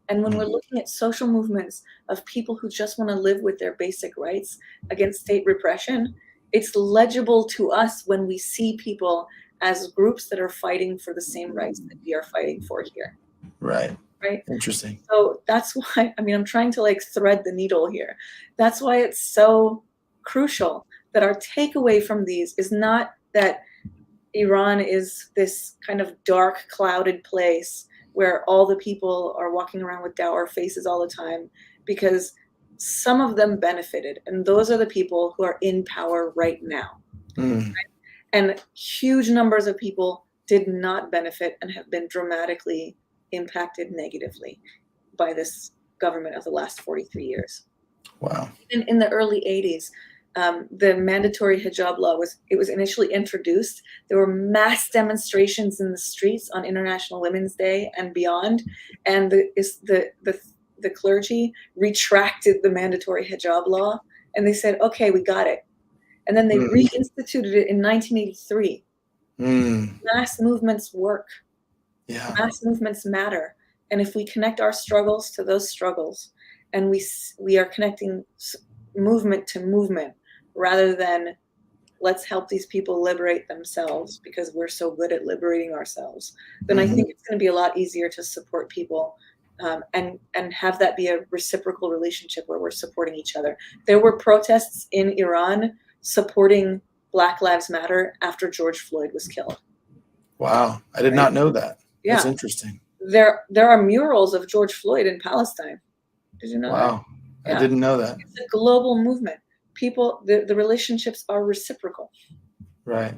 And when we're looking at social movements of people who just want to live with their basic rights against state repression, it's legible to us when we see people as groups that are fighting for the same rights that we are fighting for here. Right. Right. Interesting. So that's why, I mean, I'm trying to like thread the needle here. That's why it's so crucial that our takeaway from these is not that Iran is this kind of dark, clouded place where all the people are walking around with dour faces all the time, because some of them benefited. And those are the people who are in power right now. Right? And huge numbers of people did not benefit and have been dramatically impacted negatively by this government of the last 43 years. Wow. In the early 80s, the mandatory hijab law was initially introduced. There were mass demonstrations in the streets on International Women's Day and beyond, and the clergy retracted the mandatory hijab law, and they said, okay, we got it. And then they reinstituted it in 1983. Mass movements work. Yeah. Mass movements matter. And if we connect our struggles to those struggles, and we are connecting movement to movement, rather than let's help these people liberate themselves because we're so good at liberating ourselves, then I think it's going to be a lot easier to support people and have that be a reciprocal relationship where we're supporting each other. There were protests in Iran supporting Black Lives Matter after George Floyd was killed. Wow, I did not know that. That's interesting. There are murals of George Floyd in Palestine. Did you know that? Wow, I didn't know that. It's a global movement. People, the relationships are reciprocal. Right.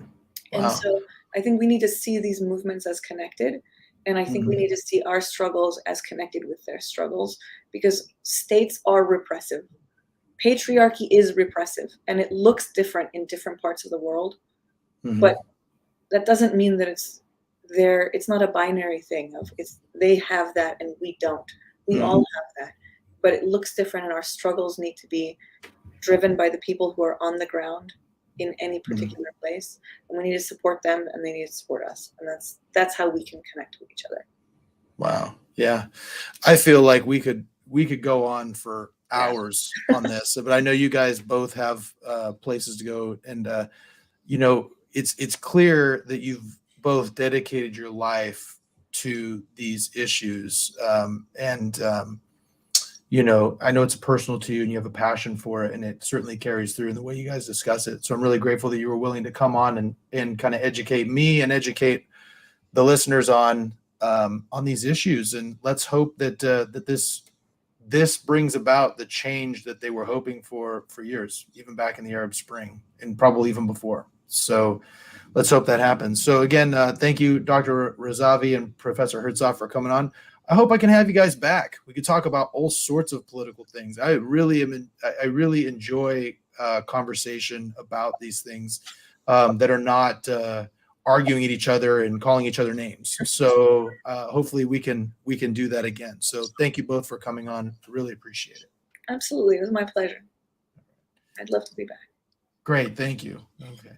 Wow. And so I think we need to see these movements as connected. And I think we need to see our struggles as connected with their struggles, because states are repressive. Patriarchy is repressive, and it looks different in different parts of the world. But that doesn't mean that it's there. It's not a binary thing of they have that and we don't. We all have that, but it looks different, and our struggles need to be driven by the people who are on the ground in any particular place, and we need to support them, and they need to support us, and that's how we can connect with each other. Wow. Yeah, I feel like we could go on for hours on this, but I know you guys both have places to go, and it's clear that you've both dedicated your life to these issues, I know it's personal to you, and you have a passion for it, and it certainly carries through in the way you guys discuss it. So I'm really grateful that you were willing to come on and kind of educate me and educate the listeners on these issues. And let's hope that this brings about the change that they were hoping for years, even back in the Arab Spring, and probably even before. So let's hope that happens. So again, thank you, Dr. Razavi and Professor Hertzoff, for coming on. I hope I can have you guys back. We could talk about all sorts of political things. I really enjoy conversation about these things that are not arguing at each other and calling each other names. So hopefully we can do that again. So thank you both for coming on. Really appreciate it. Absolutely. It was my pleasure. I'd love to be back. Great. Thank you. Okay.